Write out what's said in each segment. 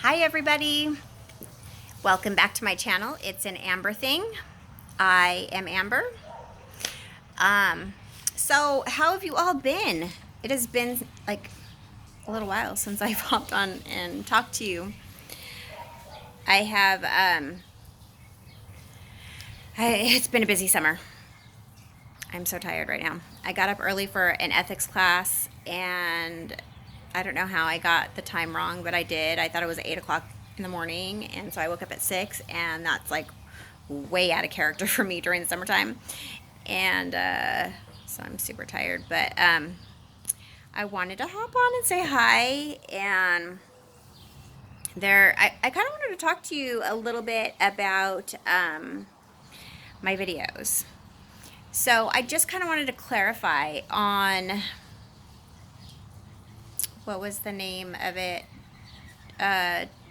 Hi everybody, welcome back to my channel. It's an Amber thing. I am Amber. So how have you all been? It has been like a little while since I've hopped on and talked to you. I have it's been a busy summer. I'm so tired right now. I got up early for an ethics class, and I don't know how I got the time wrong, but I did. I thought it was 8 o'clock in the morning, and so I woke up at 6, and that's like way out of character for me during the summertime. And so I'm super tired, but I wanted to hop on and say hi. And I kind of wanted to talk to you a little bit about my videos. So I just kind of wanted to clarify on, what was the name of it?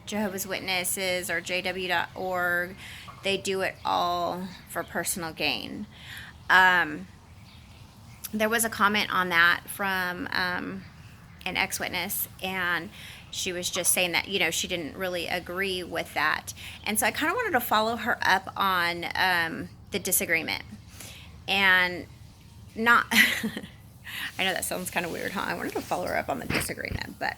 Jehovah's Witnesses or JW.org. They do it all for personal gain. There was a comment on that from an ex-witness, and she was just saying that, she didn't really agree with that. And so I kind of wanted to follow her up on the disagreement. And not, I know that sounds kind of weird, huh? I wanted to follow her up on the disagreement, but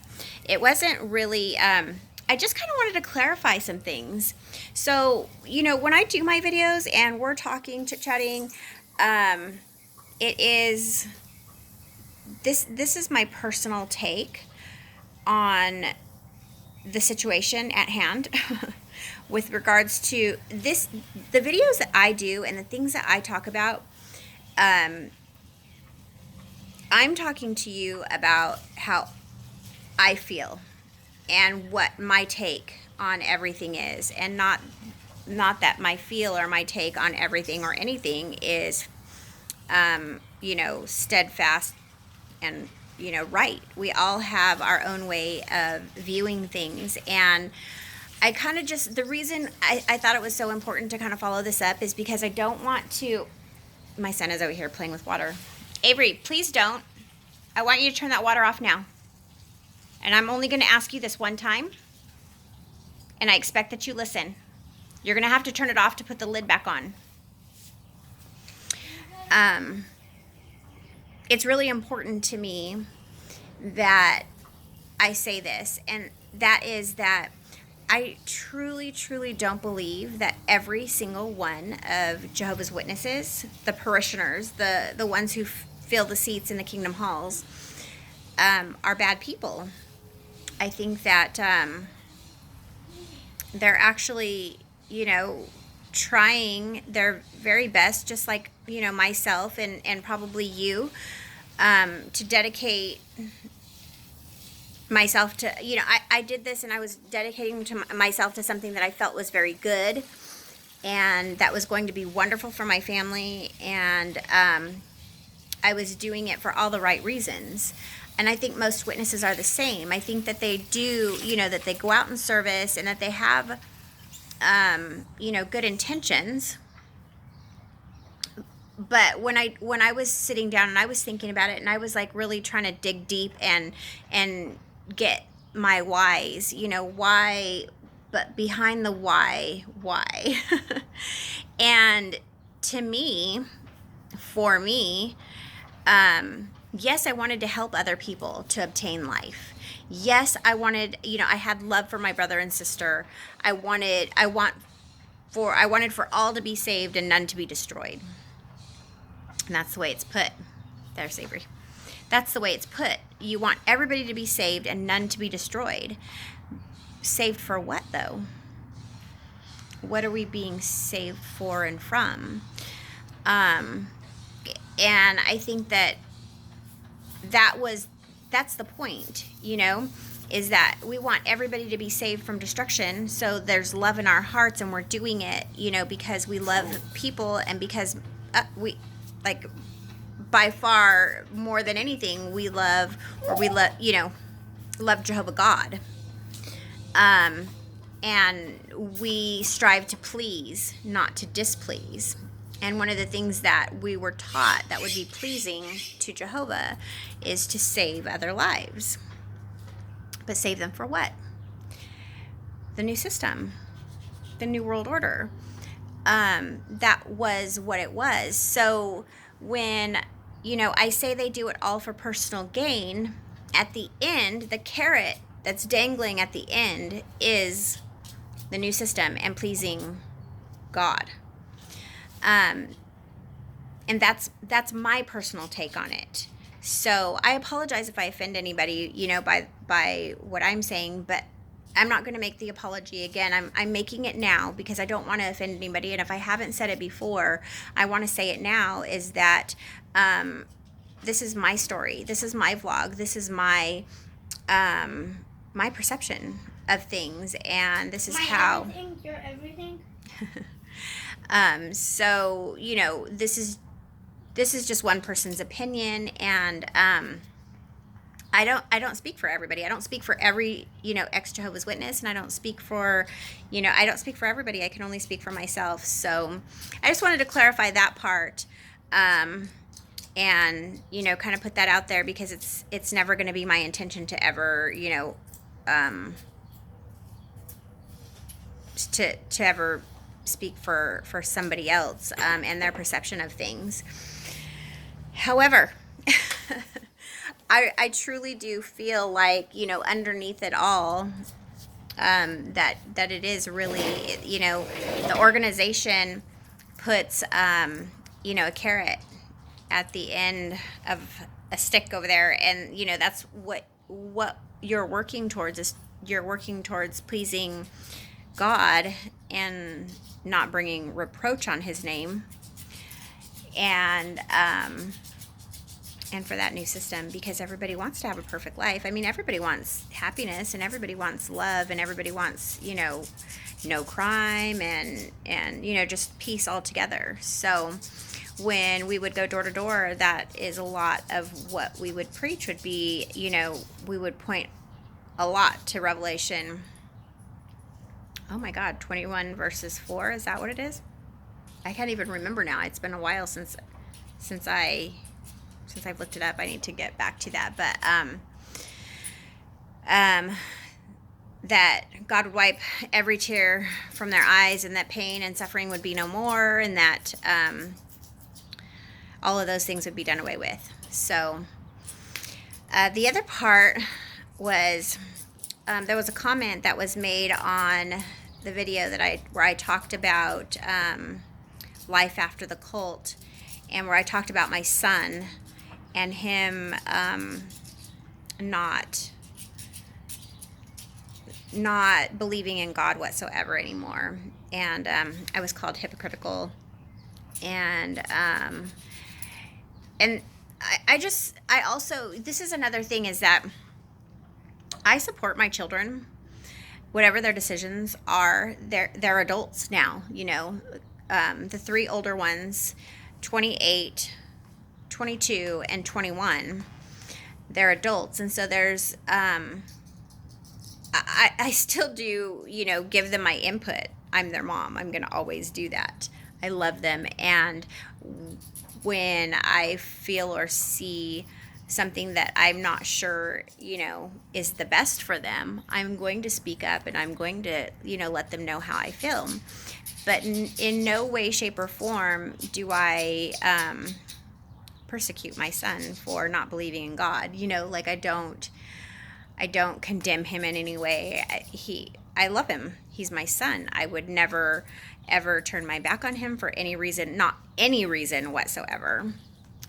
it wasn't really, I just kind of wanted to clarify some things. So, when I do my videos and we're talking, chit-chatting, it is, this is my personal take on the situation at hand with regards to this, the videos that I do and the things that I talk about. I'm talking to you about how I feel and what my take on everything is, and not that my feel or my take on everything or anything is steadfast and right. We all have our own way of viewing things, and I kind of just, the reason I thought it was so important to kind of follow this up is because I don't want to, my son is over here playing with water. Avery, please don't. I want you to turn that water off now. And I'm only going to ask you this one time, and I expect that you listen. You're going to have to turn it off to put the lid back on. It's really important to me that I say this, and that is that I truly, truly don't believe that every single one of Jehovah's Witnesses, the parishioners, the ones who fill the seats in the kingdom halls, are bad people. I think that they're actually, trying their very best, just like, myself and probably you, to dedicate myself to, I did this, and I was dedicating to myself to something that I felt was very good and that was going to be wonderful for my family, and I was doing it for all the right reasons. And I think most witnesses are the same. I think that they do, that they go out in service and that they have, good intentions. But when I was sitting down and I was thinking about it, and I was like really trying to dig deep and get my whys, why, but behind the why. And to me, for me, yes, I wanted to help other people to obtain life. Yes, I wanted, I had love for my brother and sister. I wanted for all to be saved and none to be destroyed. And that's the way it's put. There's Avery. That's the way it's put. You want everybody to be saved and none to be destroyed. Saved for what, though? What are we being saved for and from? And I think that's the point, is that we want everybody to be saved from destruction. So there's love in our hearts, and we're doing it, because we love people, and because we, like, by far more than anything, we love Jehovah God. And we strive to please, not to displease. And one of the things that we were taught that would be pleasing to Jehovah is to save other lives. But save them for what? the new system, the new world order. That was what it was. So when, I say they do it all for personal gain, at the end, the carrot that's dangling at the end is the new system and pleasing God. And that's my personal take on it. So I apologize if I offend anybody, by what I'm saying, but I'm not going to make the apology again. I'm making it now because I don't want to offend anybody. And if I haven't said it before, I want to say it now, is that this is my story. This is my vlog. This is my my perception of things. And this is how... Everything, you're everything. So, this is just one person's opinion, and I don't speak for everybody. I don't speak for every, ex-Jehovah's Witness, and I don't speak for, I don't speak for everybody. I can only speak for myself. So I just wanted to clarify that part, and, kind of put that out there, because it's never going to be my intention to ever, to ever speak for somebody else, and their perception of things. However, I truly do feel like, underneath it all, that it is really, the organization puts, a carrot at the end of a stick over there. And, that's what you're working towards, is you're working towards pleasing God and not bringing reproach on his name. And for that new system, because everybody wants to have a perfect life. I mean, everybody wants happiness, and everybody wants love, and everybody wants, no crime, and just peace altogether. So when we would go door to door, that is a lot of what we would preach would be, we would point a lot to Revelation. Oh my God, 21 verses 4. Is that what it is? I can't even remember now. It's been a while since I've looked it up. I need to get back to that. But that God would wipe every tear from their eyes, and that pain and suffering would be no more, and that all of those things would be done away with. So the other part was, there was a comment that was made on the video where I talked about life after the cult, and where I talked about my son and him not believing in God whatsoever anymore. And I was called hypocritical, and I also, this is another thing, is that I support my children, whatever their decisions are. They're adults now, the three older ones, 28, 22, and 21, they're adults. And so there's, I still do, give them my input. I'm their mom. I'm going to always do that. I love them. And when I feel or see something that I'm not sure, is the best for them, I'm going to speak up, and I'm going to, let them know how I feel. But in no way, shape, or form do I persecute my son for not believing in God. I don't condemn him in any way. I love him. He's my son. I would never, ever turn my back on him for any reason, not any reason whatsoever.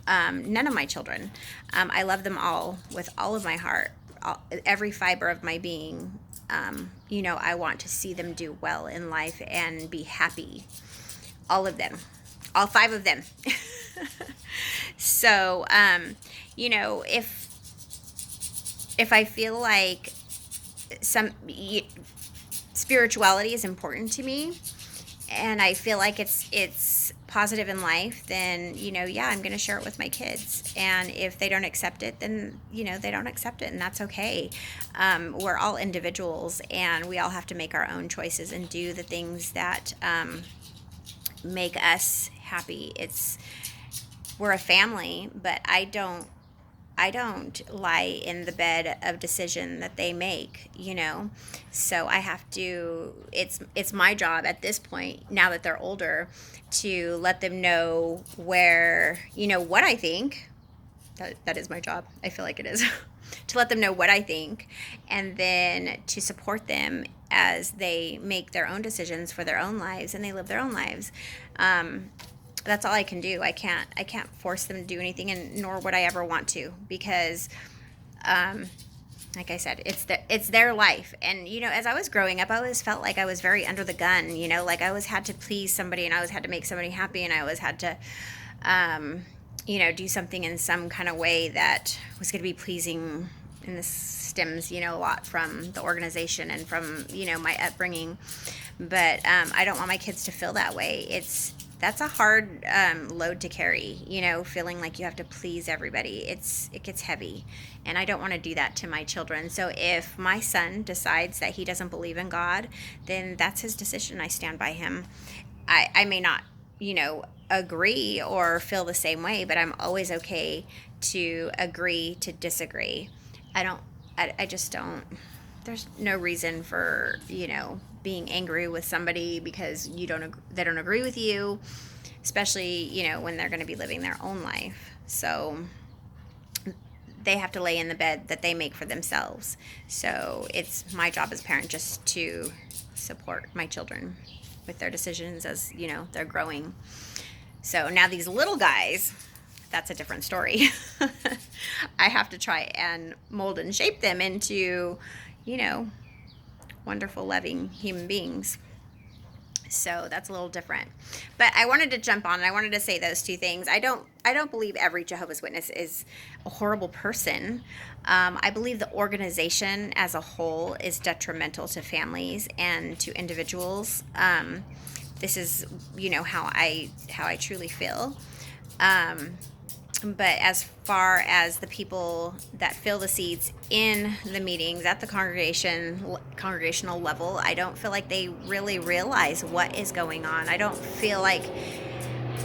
None of my children. I love them all with all of my heart, every fiber of my being. I want to see them do well in life and be happy. All of them. All 5 of them. So, if I feel like spirituality is important to me, and I feel like it's positive in life, then, I'm going to share it with my kids. And if they don't accept it, then, they don't accept it, and that's okay. We're all individuals, and we all have to make our own choices and do the things that make us happy. We're a family, but I don't I don't lie in the bed of decision that they make, you know. So I have to, it's my job at this point, now that they're older, to let them know where, you know, what I think. That is my job. I feel like it is. To let them know what I think, and then to support them as they make their own decisions for their own lives and they live their own lives. That's all I can do. I can't force them to do anything, and nor would I ever want to, because like I said, it's their life. And you know, as I was growing up, I always felt like I was very under the gun, you know, like I always had to please somebody, and I always had to make somebody happy, and I always had to you know, do something in some kind of way that was going to be pleasing. And this stems, you know, a lot from the organization and from, you know, my upbringing. But I don't want my kids to feel that way. That's a hard load to carry, you know, feeling like you have to please everybody. It gets heavy, and I don't want to do that to my children. So if my son decides that he doesn't believe in God, then that's his decision. I stand by him. I may not, you know, agree or feel the same way, but I'm always okay to agree to disagree. I just don't, there's no reason for, you know, being angry with somebody because they don't agree with you, especially, you know, when they're going to be living their own life. So they have to lay in the bed that they make for themselves. So it's my job as a parent just to support my children with their decisions as, you know, they're growing. So now these little guys, that's a different story. I have to try and mold and shape them into, you know, wonderful, loving human beings. So that's a little different. But I wanted to jump on, and I wanted to say those two things. I don't believe every Jehovah's Witness is a horrible person. I believe the organization as a whole is detrimental to families and to individuals. This is, you know, how I truly feel. But as far as the people that fill the seats in the meetings at the congregational level, I don't feel like they really realize what is going on. I don't feel like,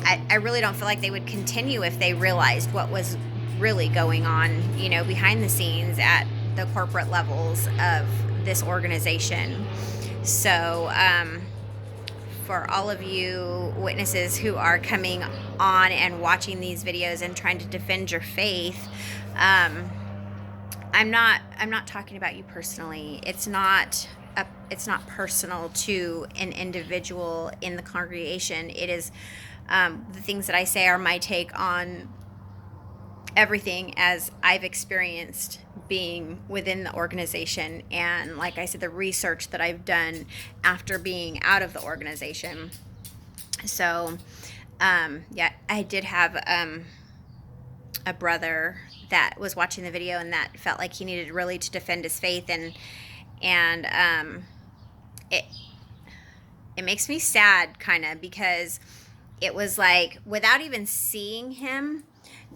I really don't feel like they would continue if they realized what was really going on, you know, behind the scenes at the corporate levels of this organization. So, for all of you witnesses who are coming on and watching these videos and trying to defend your faith, I'm not talking about you personally. It's not personal to an individual in the congregation. It is the things that I say are my take on everything as I've experienced being within the organization, and like I said, the research that I've done after being out of the organization. So yeah, I did have a brother that was watching the video and that felt like he needed really to defend his faith, and it makes me sad kind of, because it was like, without even seeing him,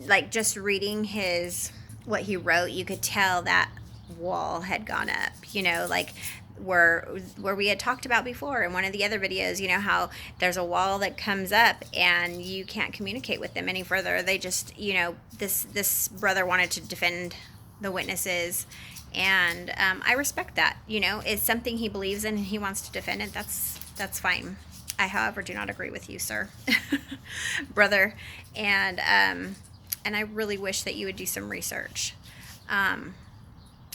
like just reading what he wrote, you could tell that wall had gone up, you know, like where we had talked about before in one of the other videos, you know, how there's a wall that comes up and you can't communicate with them any further. They just, you know, this brother wanted to defend the witnesses, and I respect that. You know, it's something he believes in and he wants to defend it. That's fine. I, however, do not agree with you, sir, brother, and I really wish that you would do some research.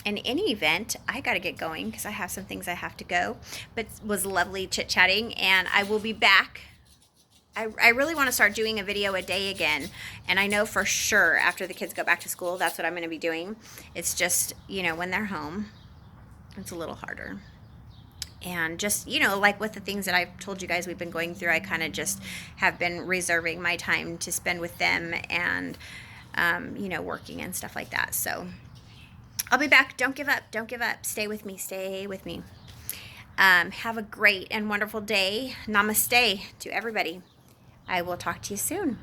In any event, I got to get going because I have some things I have to go. But it was lovely chit-chatting, and I will be back. I really want to start doing a video a day again, and I know for sure after the kids go back to school, that's what I'm going to be doing. It's just, you know, when they're home, it's a little harder. And just, you know, like with the things that I've told you guys we've been going through, I kind of just have been reserving my time to spend with them and, you know, working and stuff like that. So I'll be back. Don't give up. Don't give up. Stay with me. Stay with me. Have a great and wonderful day. Namaste to everybody. I will talk to you soon.